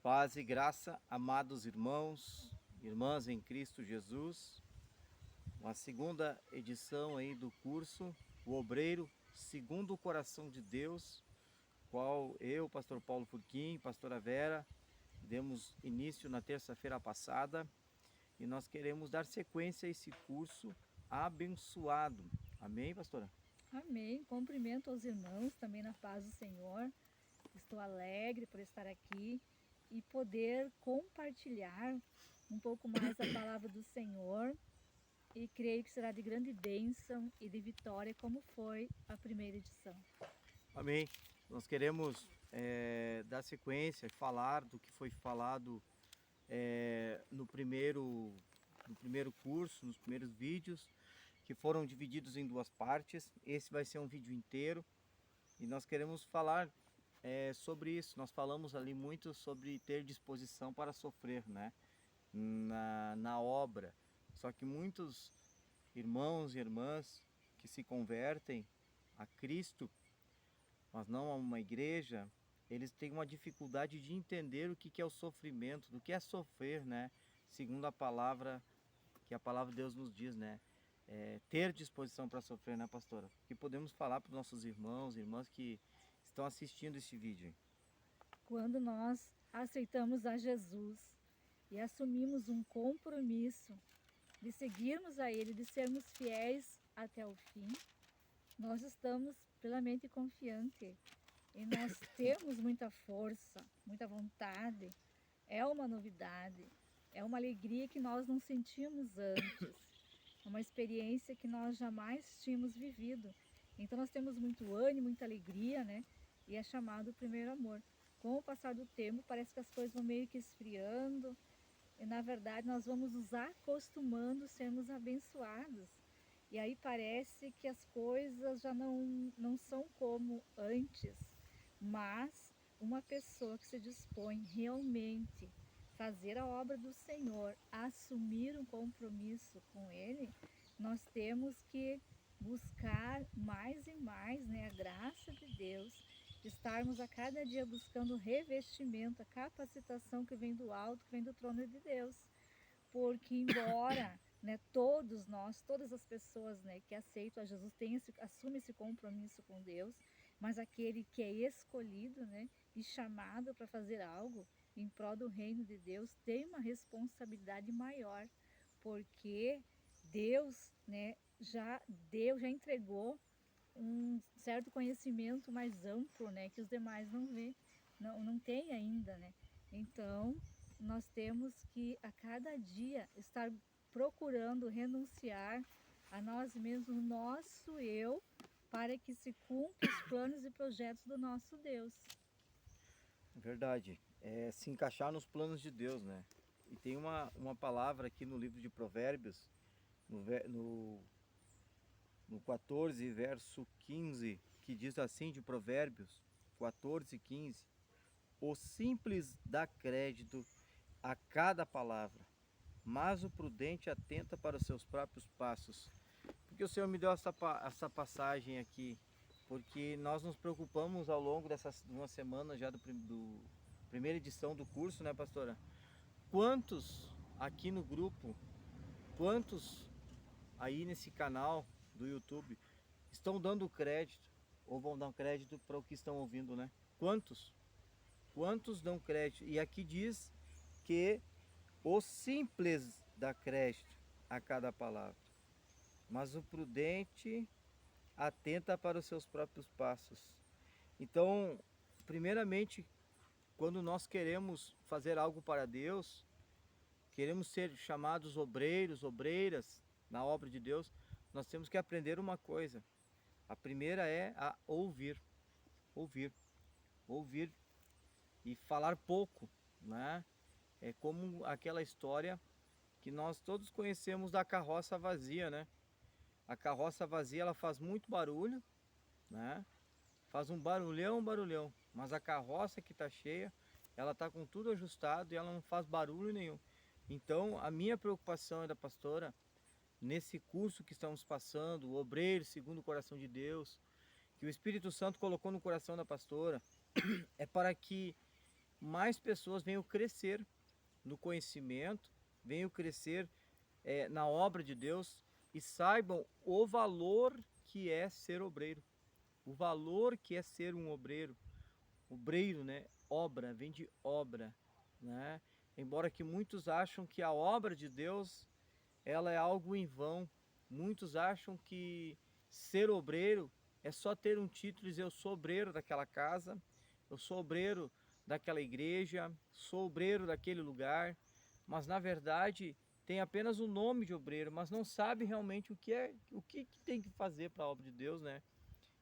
Paz e graça, amados irmãos, irmãs em Cristo Jesus. Uma segunda edição aí do curso O Obreiro Segundo o Coração de Deus, qual eu, pastor Paulo Furquim, pastora Vera, demos início na terça-feira passada e nós queremos dar sequência a esse curso abençoado. Amém, pastora? Amém. Cumprimento aos irmãos também na paz do Senhor. Estou alegre por estar aqui e poder compartilhar um pouco mais a palavra do Senhor, e creio que será de grande bênção e de vitória, como foi a primeira edição. Amém. Nós queremos dar sequência, falar do que foi falado no primeiro curso, nos primeiros vídeos, que foram divididos em duas partes. Esse vai ser um vídeo inteiro e nós queremos falar sobre isso. Nós falamos ali muito sobre ter disposição para sofrer, né? Na obra. Só que muitos irmãos e irmãs que se convertem a Cristo, mas não a uma igreja, eles têm uma dificuldade de entender o que é o sofrimento, do que é sofrer, né? Segundo a palavra, que a palavra de Deus nos diz, né? Ter disposição para sofrer, né, pastora? O que podemos falar para os nossos irmãos e irmãs que estão assistindo esse vídeo? Quando nós aceitamos a Jesus e assumimos um compromisso de seguirmos a Ele, de sermos fiéis até o fim, nós estamos plenamente confiantes e nós temos muita força, muita vontade. É uma novidade, é uma alegria que nós não sentimos antes, é uma experiência que nós jamais tínhamos vivido. Então nós temos muito ânimo, muita alegria, né? E é chamado o primeiro amor. Com o passar do tempo, parece que as coisas vão meio que esfriando, e na verdade nós vamos nos acostumando a sermos abençoados. E aí parece que as coisas já não são como antes, mas uma pessoa que se dispõe realmente a fazer a obra do Senhor, a assumir um compromisso com Ele, nós temos que buscar mais e mais, né, a graça de Deus, estarmos a cada dia buscando o revestimento, a capacitação que vem do alto, que vem do trono de Deus. Porque embora, né, todos nós, todas as pessoas, né, que aceitam a Jesus assumem esse compromisso com Deus, mas aquele que é escolhido, né, e chamado para fazer algo em prol do reino de Deus tem uma responsabilidade maior, porque Deus, né, já entregou um certo conhecimento mais amplo, né, que os demais não vê, não tem ainda, né? Então, nós temos que a cada dia estar procurando renunciar a nós mesmos, o nosso eu, para que se cumpra os planos e projetos do nosso Deus. Verdade. É se encaixar nos planos de Deus, né? E tem uma palavra aqui no livro de Provérbios, no 14, verso 15, que diz assim, de Provérbios 14, 15: o simples dá crédito a cada palavra, mas o prudente atenta para os seus próprios passos. Porque o Senhor me deu essa passagem aqui, porque nós nos preocupamos ao longo dessas uma semana já do primeira edição do curso, né, pastora? Quantos aqui no grupo, quantos aí nesse canal do YouTube estão dando crédito ou vão dar crédito para o que estão ouvindo, né? Quantos? Quantos dão crédito? E aqui diz que o simples dá crédito a cada palavra, mas o prudente atenta para os seus próprios passos. Então, primeiramente, quando nós queremos fazer algo para Deus, queremos ser chamados obreiros, obreiras na obra de Deus, nós temos que aprender uma coisa. A primeira é a ouvir, ouvir, ouvir e falar pouco, né? É como aquela história que nós todos conhecemos da carroça vazia, né? A carroça vazia, ela faz muito barulho, né? Faz um barulhão, barulhão, mas a carroça que está cheia, ela está com tudo ajustado e ela não faz barulho nenhum. Então, a minha preocupação é da pastora, nesse curso que estamos passando, o obreiro segundo o coração de Deus, que o Espírito Santo colocou no coração da pastora, é para que mais pessoas venham crescer no conhecimento, venham crescer na obra de Deus e saibam o valor que é ser obreiro, o valor que é ser um obreiro. Obreiro, né? Obra, vem de obra, né? Embora que muitos acham que a obra de Deus ela é algo em vão. Muitos acham que ser obreiro é só ter um título e dizer eu sou obreiro daquela casa, eu sou obreiro daquela igreja, sou obreiro daquele lugar, mas na verdade tem apenas o nome de obreiro, mas não sabe realmente o que tem que fazer para a obra de Deus, né?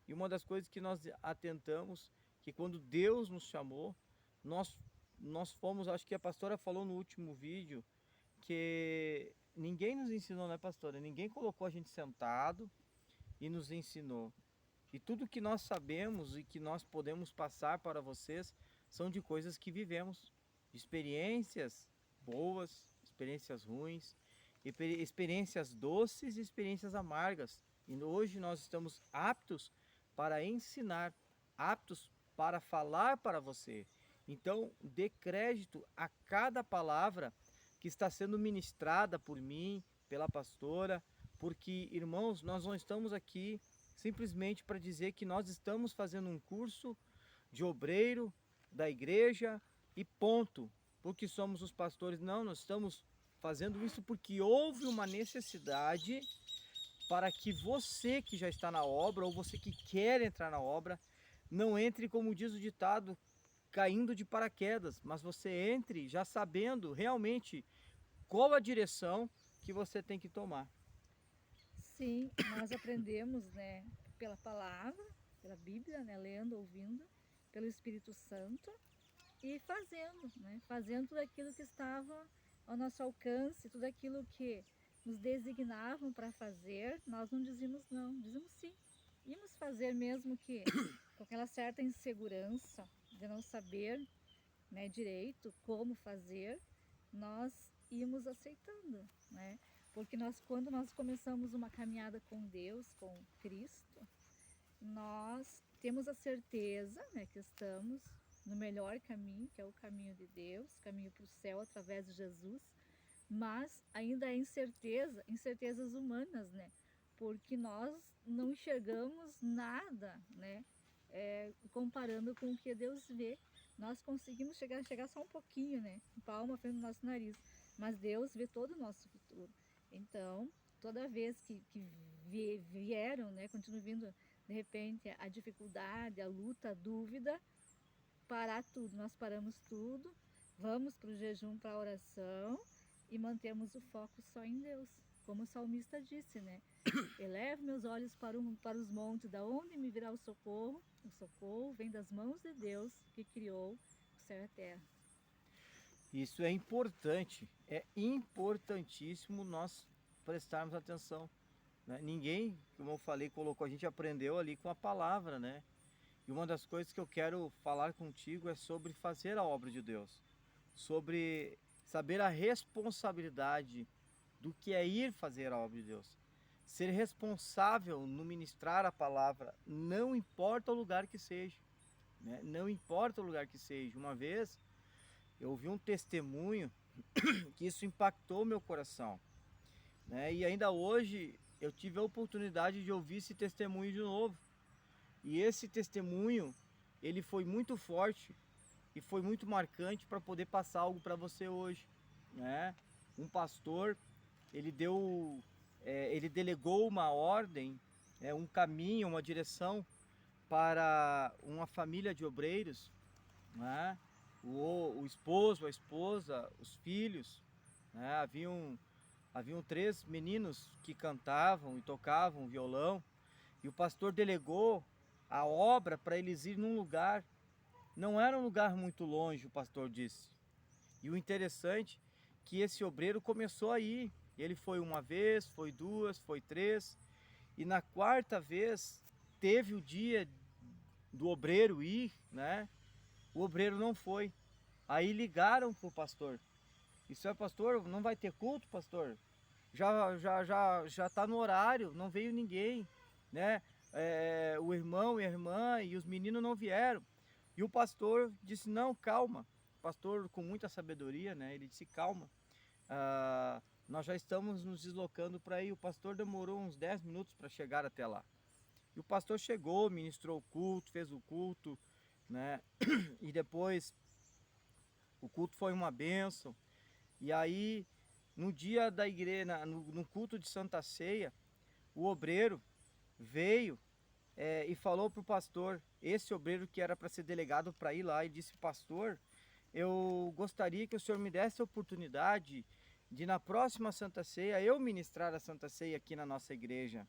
E uma das coisas que nós atentamos, que quando Deus nos chamou, nós, nós fomos, acho que a pastora falou no último vídeo, que ninguém nos ensinou, né, pastora? Ninguém colocou a gente sentado e nos ensinou. E tudo que nós sabemos e que nós podemos passar para vocês são de coisas que vivemos, experiências boas, experiências ruins, experiências doces e experiências amargas. E hoje nós estamos aptos para ensinar, aptos para falar para você. Então, dê crédito a cada palavra que está sendo ministrada por mim, pela pastora, porque, irmãos, nós não estamos aqui simplesmente para dizer que nós estamos fazendo um curso de obreiro da igreja e ponto, porque somos os pastores. Não, nós estamos fazendo isso porque houve uma necessidade para que você que já está na obra ou você que quer entrar na obra, não entre, como diz o ditado, caindo de paraquedas, mas você entre já sabendo realmente qual a direção que você tem que tomar. Sim, nós aprendemos, né, pela palavra, pela Bíblia, né, lendo, ouvindo, pelo Espírito Santo e fazendo, né, fazendo tudo aquilo que estava ao nosso alcance, tudo aquilo que nos designavam para fazer, nós não dizíamos não, dizíamos sim. Íamos fazer mesmo que com aquela certa insegurança de não saber, né, direito como fazer, nós íamos aceitando, né? Porque quando nós começamos uma caminhada com Deus, com Cristo, nós temos a certeza, né, que estamos no melhor caminho, que é o caminho de Deus, caminho para o céu através de Jesus, mas ainda é incertezas humanas, né? Porque nós não enxergamos nada, né? Comparando com o que Deus vê. Nós conseguimos chegar só um pouquinho, né? Um palmo à frente do nosso nariz, mas Deus vê todo o nosso futuro. Então, toda vez que vieram, né? Continua vindo, de repente, a dificuldade, a luta, a dúvida, parar tudo. Nós paramos tudo, vamos para o jejum, para a oração e mantemos o foco só em Deus. Como o salmista disse, né? Elevo meus olhos para os montes, da onde me virá o socorro? O socorro vem das mãos de Deus que criou o céu e a terra. Isso é importantíssimo nós prestarmos atenção, né? Ninguém, como eu falei, colocou, a gente aprendeu ali com a palavra, né? E uma das coisas que eu quero falar contigo é sobre fazer a obra de Deus, sobre saber a responsabilidade do que é ir fazer a obra de Deus. Ser responsável no ministrar a palavra, não importa o lugar que seja, né? Não importa o lugar que seja. Uma vez eu ouvi um testemunho que isso impactou meu coração, né? E ainda hoje eu tive a oportunidade de ouvir esse testemunho de novo. E esse testemunho, ele foi muito forte e foi muito marcante para poder passar algo para você hoje, né? Um pastor, ele delegou uma ordem, um caminho, uma direção para uma família de obreiros, né? O esposo, a esposa, os filhos, né? Haviam 3 meninos que cantavam e tocavam violão, e o pastor delegou a obra para eles ir num lugar, não era um lugar muito longe, o pastor disse. E o interessante é que esse obreiro começou a ir. Ele foi uma vez, foi duas, foi 3, e na 4ª vez teve o dia do obreiro ir, né? O obreiro não foi. Aí ligaram para o pastor. Isso é, pastor, não vai ter culto, pastor? Já está no horário, não veio ninguém, né? O irmão e a irmã e os meninos não vieram. E o pastor disse, não, calma, pastor com muita sabedoria, né? Ele disse, calma, nós já estamos nos deslocando para ir. O pastor demorou uns 10 minutos para chegar até lá. E o pastor chegou, ministrou o culto, fez o culto, né? E depois o culto foi uma bênção. E aí, no dia da igreja, no culto de Santa Ceia, o obreiro veio e falou para o pastor, esse obreiro que era para ser delegado para ir lá, e disse, pastor, eu gostaria que o senhor me desse a oportunidade de na próxima Santa Ceia eu ministrar a Santa Ceia aqui na nossa igreja.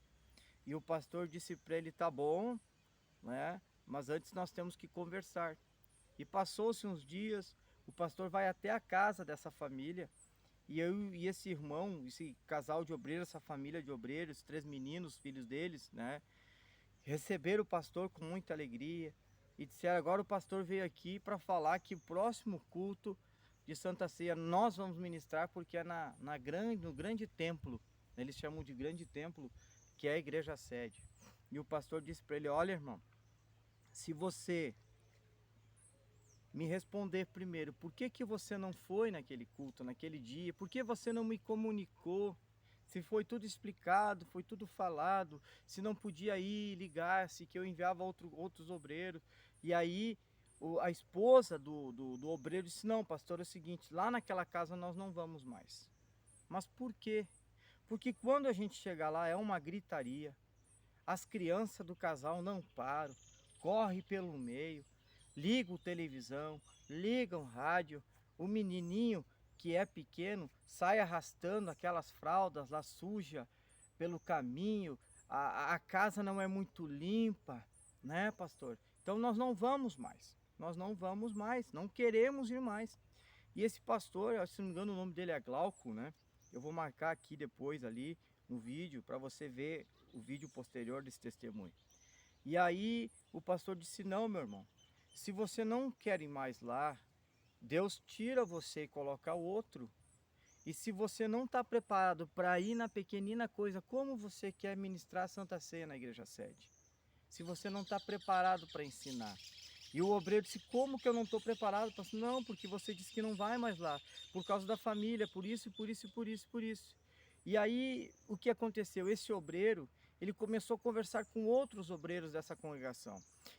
E o pastor disse para ele, tá bom, né? Mas antes nós temos que conversar. E passou-se uns dias, o pastor vai até a casa dessa família, e eu e esse irmão, esse casal de obreiros, essa família de obreiros, 3 meninos, filhos deles, né? Receberam o pastor com muita alegria e disseram, agora o pastor veio aqui para falar que o próximo culto de Santa Ceia nós vamos ministrar, porque é no grande templo, eles chamam de grande templo, que é a igreja sede. E o pastor disse para ele, olha irmão, se você me responder primeiro, por que você não foi naquele culto, naquele dia, por que você não me comunicou, se foi tudo explicado, foi tudo falado, se não podia ir, ligar-se, que eu enviava outros obreiros. E aí a esposa do obreiro disse, não pastor, é o seguinte, lá naquela casa nós não vamos mais. Mas por quê? Porque quando a gente chega lá é uma gritaria, as crianças do casal não param, corre pelo meio, ligam televisão, ligam rádio, o menininho que é pequeno sai arrastando aquelas fraldas lá suja pelo caminho, a casa não é muito limpa, né pastor? Então nós não vamos mais, não queremos ir mais. E esse pastor, se não me engano o nome dele é Glauco, né? Eu vou marcar aqui depois ali no vídeo para você ver o vídeo posterior desse testemunho. E aí o pastor disse, não meu irmão, se você não quer ir mais lá, Deus tira você e coloca outro. E se você não está preparado para ir na pequenina coisa, como você quer ministrar a Santa Ceia na igreja sede? Se você não está preparado para ensinar. E o obreiro disse, como que eu não estou preparado? Pastor, não, porque você disse que não vai mais lá, por causa da família, por isso, por isso, por isso, por isso. E aí, o que aconteceu? Esse obreiro, ele começou a conversar com outros obreiros dessa congregação.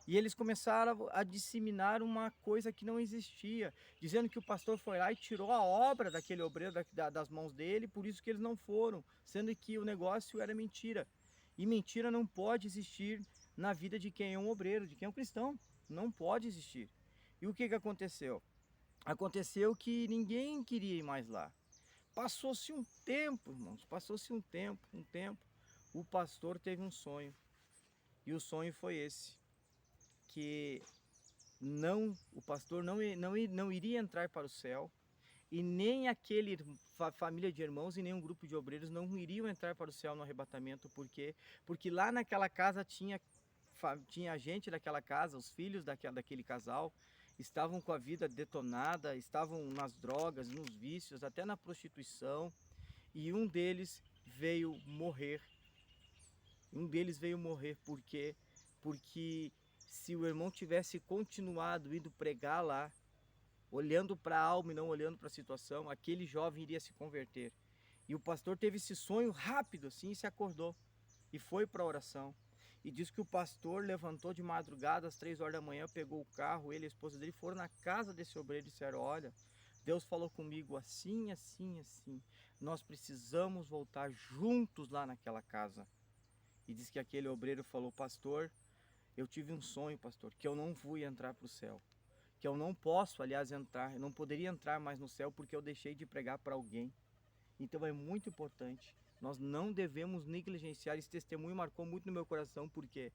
E eles começaram a disseminar uma coisa que não existia, dizendo que o pastor foi lá e tirou a obra daquele obreiro das mãos dele, por isso que eles não foram, sendo que o negócio era mentira. E mentira não pode existir na vida de quem é um obreiro, de quem é um cristão. Não pode existir. E o que aconteceu? Aconteceu que ninguém queria ir mais lá. Passou-se um tempo, irmãos, passou-se um tempo. O pastor teve um sonho. E o sonho foi esse, que o pastor não iria entrar para o céu, e nem aquele família de irmãos e nem um grupo de obreiros não iriam entrar para o céu no arrebatamento. Por quê? Porque lá naquela casa tinha gente daquela casa, os filhos daquele casal, estavam com a vida detonada, estavam nas drogas, nos vícios, até na prostituição, e um deles veio morrer. Por quê? Porque se o irmão tivesse continuado indo pregar lá, olhando para a alma e não olhando para a situação, aquele jovem iria se converter. E o pastor teve esse sonho rápido assim, e se acordou e foi para a oração. E diz que o pastor levantou de madrugada às 3 horas da manhã, pegou o carro, ele e a esposa dele foram na casa desse obreiro e disseram, olha, Deus falou comigo assim, assim, assim, nós precisamos voltar juntos lá naquela casa. E diz que aquele obreiro falou, pastor, eu tive um sonho, pastor, que eu não fui entrar para o céu, que eu não posso, aliás, entrar, eu não poderia entrar mais no céu porque eu deixei de pregar para alguém. Então é muito importante, nós não devemos negligenciar. Esse testemunho marcou muito no meu coração, por quê?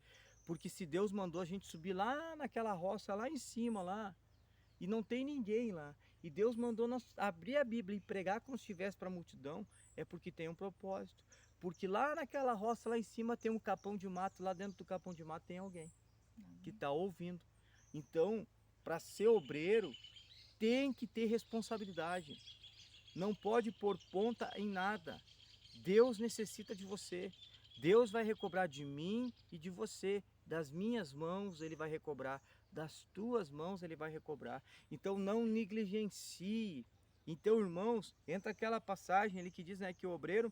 Porque se Deus mandou a gente subir lá naquela roça, lá em cima, lá, e não tem ninguém lá, e Deus mandou nós abrir a Bíblia e pregar como se estivesse para a multidão, é porque tem um propósito. Porque lá naquela roça, lá em cima, tem um capão de mato, lá dentro do capão de mato tem alguém que está ouvindo. Então, para ser obreiro, tem que ter responsabilidade. Não pode pôr ponta em nada. Deus necessita de você. Deus vai recobrar de mim e de você. Das minhas mãos Ele vai recobrar. das tuas mãos Ele vai recobrar. Então não negligencie. Então, irmãos, entra aquela passagem ali que diz, né, que o obreiro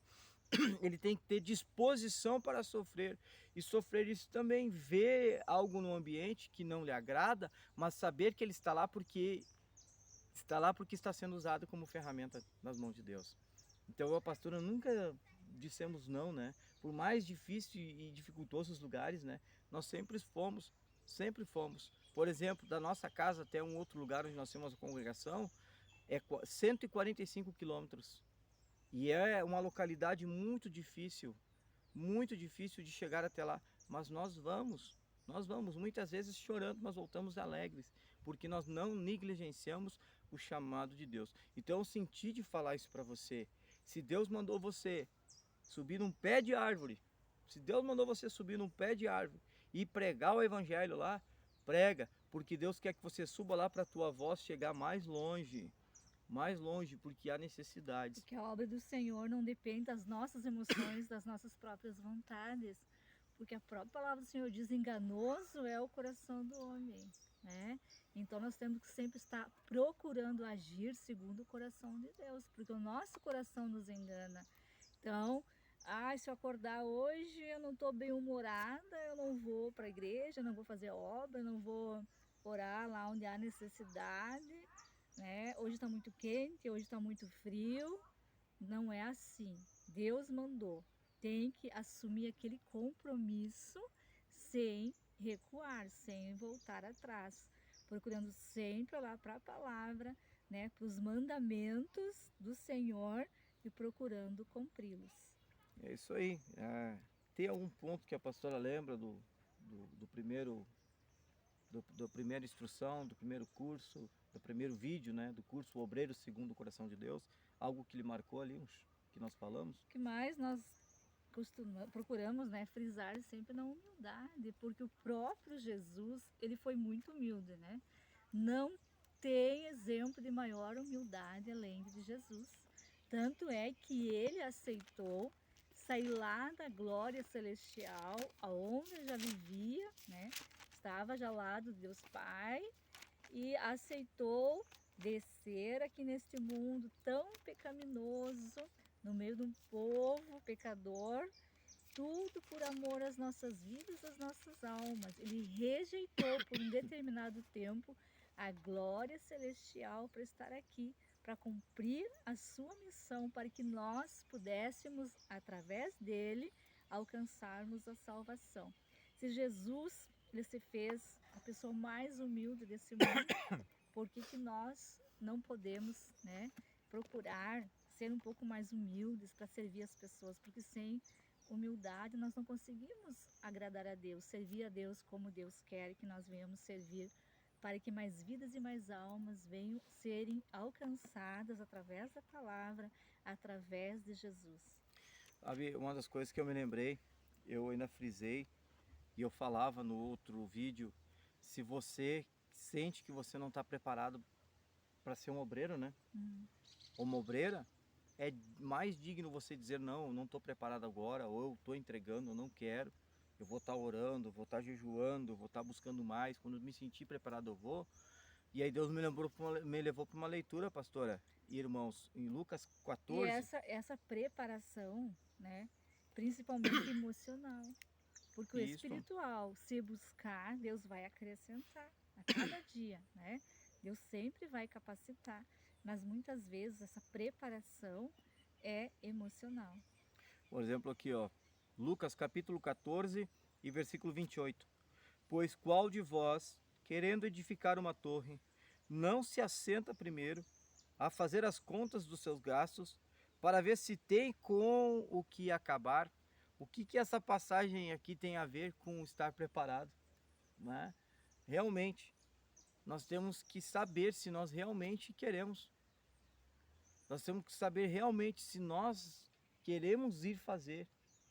ele tem que ter disposição para sofrer. E sofrer isso também, ver algo no ambiente que não lhe agrada, mas saber que ele está lá porque está sendo usado como ferramenta nas mãos de Deus. Então, eu, pastora, nunca dissemos não, né? Por mais difícil e dificultosos os lugares, né? Nós sempre fomos, sempre fomos. Por exemplo, da nossa casa até um outro lugar onde nós temos a congregação, é 145 quilômetros. E é uma localidade muito difícil de chegar até lá. Mas nós vamos, muitas vezes chorando, mas voltamos alegres, porque nós não negligenciamos o chamado de Deus. Então eu senti de falar isso para você. Se Deus mandou você subir num pé de árvore, se Deus mandou você subir num pé de árvore e pregar o evangelho lá, prega, porque Deus quer que você suba lá para a tua voz chegar mais longe, porque há necessidades. Porque a obra do Senhor não depende das nossas emoções, das nossas próprias vontades. Porque a própria palavra do Senhor diz: enganoso é o coração do homem, né? Então nós temos que sempre estar procurando agir segundo o coração de Deus, porque o nosso coração nos engana. Então, se eu acordar hoje, eu não estou bem humorada, eu não vou para a igreja, eu não vou fazer obra, eu não vou orar lá onde há necessidade, né? Hoje está muito quente, hoje está muito frio. Não é assim. Deus mandou. Tem que assumir aquele compromisso sem recuar, sem voltar atrás, procurando sempre olhar para a palavra, né, para os mandamentos do Senhor e procurando cumpri-los. É isso aí. Tem algum ponto que a pastora lembra do primeiro, da primeira instrução, do primeiro curso, do primeiro vídeo, né, do curso O Obreiro Segundo o Coração de Deus? Algo que lhe marcou ali, que nós falamos? O que mais nós procuramos, né, frisar sempre na humildade, porque o próprio Jesus, ele foi muito humilde, né? Não tem exemplo de maior humildade além de Jesus. Tanto é que ele aceitou sair lá da glória celestial, aonde já vivia, né? Estava já lá do Deus Pai, e aceitou descer aqui neste mundo tão pecaminoso, no meio de um povo pecador, tudo por amor às nossas vidas, às nossas almas. Ele rejeitou por um determinado tempo a glória celestial para estar aqui, para cumprir a sua missão, para que nós pudéssemos, através dele, alcançarmos a salvação. Se Jesus, ele se fez a pessoa mais humilde desse mundo, por que nós não podemos, né, procurar ser um pouco mais humildes para servir as pessoas? Porque sem humildade nós não conseguimos agradar a Deus, servir a Deus como Deus quer que nós venhamos servir, para que mais vidas e mais almas venham serem alcançadas através da palavra, através de Jesus. Sabe, uma das coisas que eu me lembrei, eu ainda frisei, e eu falava no outro vídeo, se você sente que você não está preparado para ser um obreiro, né? Ou uma obreira, é mais digno você dizer: não estou preparado agora, ou eu estou entregando, eu não quero, eu vou estar orando, vou estar jejuando, vou estar buscando mais, quando eu me sentir preparado eu vou. E aí Deus me levou para uma leitura, pastora e irmãos, em Lucas 14. E essa preparação, né, principalmente emocional, porque o espiritual, se buscar, Deus vai acrescentar a cada dia, né? Deus sempre vai capacitar, mas muitas vezes essa preparação é emocional. Por exemplo, aqui, ó, Lucas capítulo 14 e versículo 28. Pois qual de vós, querendo edificar uma torre, não se assenta primeiro a fazer as contas dos seus gastos, para ver se tem com o que acabar? O que essa passagem aqui tem a ver com estar preparado, né? Realmente, nós temos que saber se nós realmente queremos. Nós temos que saber realmente se nós queremos ir fazer,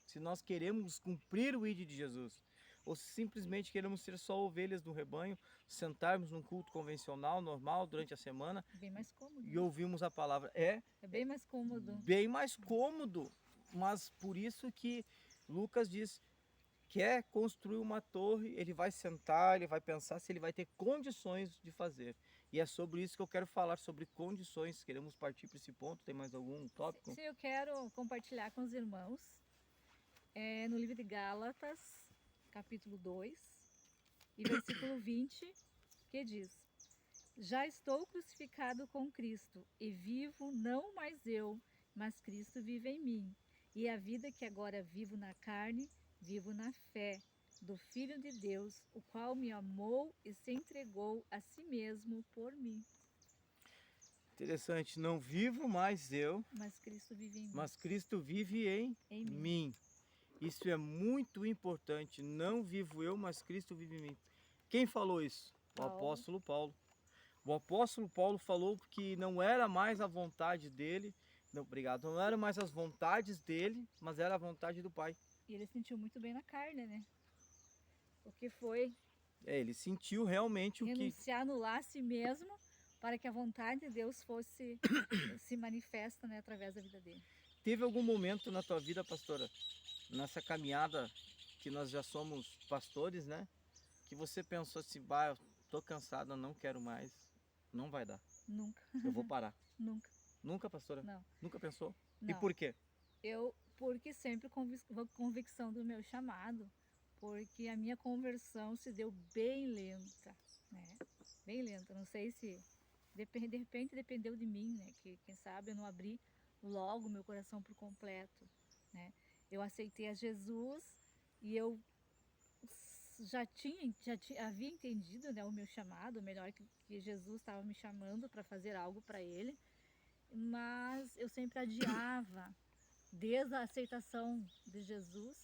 se nós queremos cumprir o ID de Jesus, ou se simplesmente queremos ser só ovelhas do rebanho, sentarmos num culto convencional, normal, durante a semana, bem mais cômodo, e ouvirmos a palavra. É bem mais cômodo. Bem mais cômodo, mas por isso que Lucas diz, quer construir uma torre, ele vai sentar, ele vai pensar se ele vai ter condições de fazer. E é sobre isso que eu quero falar, sobre condições. Queremos partir para esse ponto. Tem mais algum tópico? Sim, eu quero compartilhar com os irmãos no livro de Gálatas, capítulo 2, e versículo 20, que diz: Já estou crucificado com Cristo, e vivo não mais eu, mas Cristo vive em mim. E a vida que agora vivo na carne, vivo na fé do Filho de Deus, o qual me amou e se entregou a si mesmo por mim. Interessante, não vivo mais eu, Mas Cristo vive em mim. mas Cristo vive em mim. Isso é muito importante. Não vivo eu, mas Cristo vive em mim. Quem falou isso? O apóstolo Paulo. O apóstolo Paulo falou que não era mais a vontade dele, não, obrigado, não era mais as vontades dele, mas era a vontade do Pai. E ele sentiu muito bem na carne, né? O que foi Ele sentiu realmente o que... renunciar, anular a si mesmo, para que a vontade de Deus fosse se manifesta, né, através da vida dele. Teve algum momento na tua vida, pastora, nessa caminhada que nós já somos pastores, né? Que você pensou assim, bah, eu tô cansado, eu não quero mais, não vai dar. Nunca. Eu vou parar. Nunca. Nunca, pastora? Não. Nunca pensou? Não. E por quê? Porque sempre convicção do meu chamado, porque a minha conversão se deu bem lenta, né? Bem lenta. Não sei se de repente dependeu de mim, né? Que quem sabe eu não abri logo meu coração por completo, né? Eu aceitei a Jesus e eu havia entendido, né, o meu chamado, melhor que Jesus estava me chamando para fazer algo para Ele, mas eu sempre adiava. Desde a aceitação de Jesus,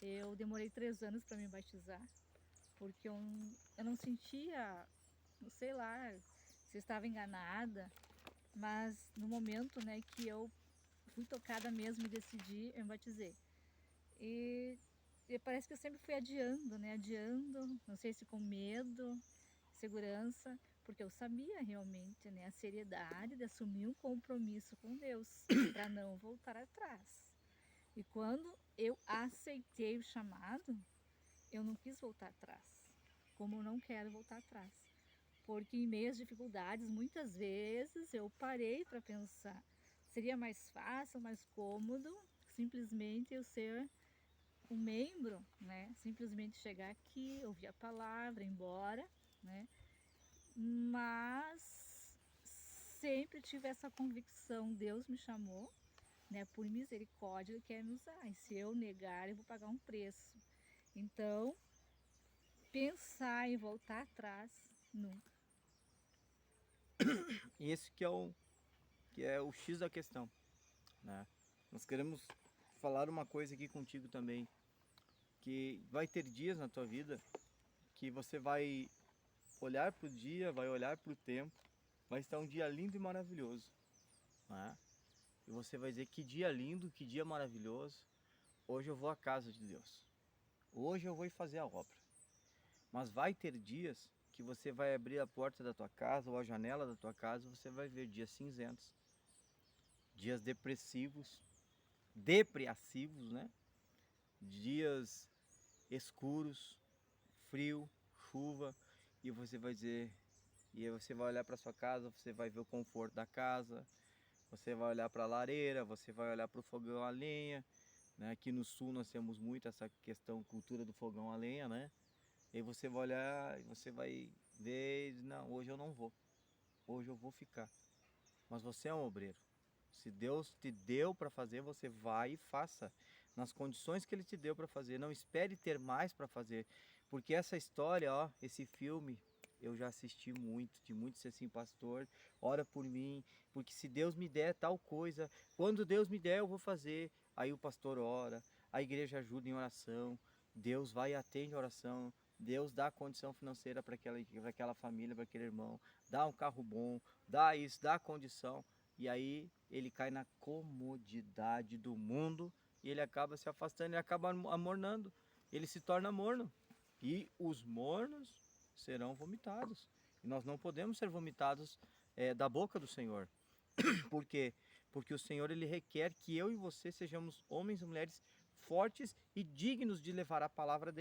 eu demorei 3 anos para me batizar, porque eu não sentia, não sei lá, se eu estava enganada, mas no momento, né, que eu fui tocada mesmo e decidi, eu me batizei. E parece que eu sempre fui adiando, né, não sei se com medo, segurança, porque eu sabia realmente, né, a seriedade de assumir um compromisso com Deus, para não voltar atrás. E quando eu aceitei o chamado, eu não quis voltar atrás, como eu não quero voltar atrás. Porque em meio às dificuldades, muitas vezes eu parei para pensar, seria mais fácil, mais cômodo, simplesmente eu ser um membro, né? Simplesmente chegar aqui, ouvir a palavra, ir embora, né? Mas sempre tive essa convicção, Deus me chamou, né, por misericórdia Ele quer me usar, e se eu negar eu vou pagar um preço. Então, pensar em voltar atrás, nunca. E esse que é o X da questão, né? Nós queremos falar uma coisa aqui contigo também, que vai ter dias na tua vida que você vai olhar para o dia, vai olhar para o tempo, vai estar um dia lindo e maravilhoso, né? E você vai dizer, que dia lindo, que dia maravilhoso, hoje eu vou à casa de Deus, hoje eu vou fazer a obra. Mas vai ter dias que você vai abrir a porta da tua casa ou a janela da tua casa, você vai ver dias cinzentos, dias depressivos, né? Dias escuros, frio, chuva, e você vai dizer, e aí você vai olhar para sua casa, você vai ver o conforto da casa, você vai olhar para a lareira, você vai olhar para o fogão a lenha, né? Aqui no sul nós temos muito essa questão, cultura do fogão a lenha, né? E aí você vai olhar e você vai ver, não, hoje eu não vou, hoje eu vou ficar. Mas você é um obreiro. Se Deus te deu para fazer, você vai e faça nas condições que Ele te deu para fazer. Não espere ter mais para fazer, porque essa história, ó, esse filme, eu já assisti muito, de muito ser assim, pastor, ora por mim, porque se Deus me der tal coisa, quando Deus me der eu vou fazer. Aí o pastor ora, a igreja ajuda em oração, Deus vai e atende a oração, Deus dá condição financeira para aquela família, para aquele irmão, dá um carro bom, dá isso, dá condição. E aí ele cai na comodidade do mundo e ele acaba se afastando, ele acaba amornando, ele se torna morno. E os mornos serão vomitados. E nós não podemos ser vomitados da boca do Senhor. Por quê? Porque o Senhor ele requer que eu e você sejamos homens e mulheres fortes e dignos de levar a palavra dele.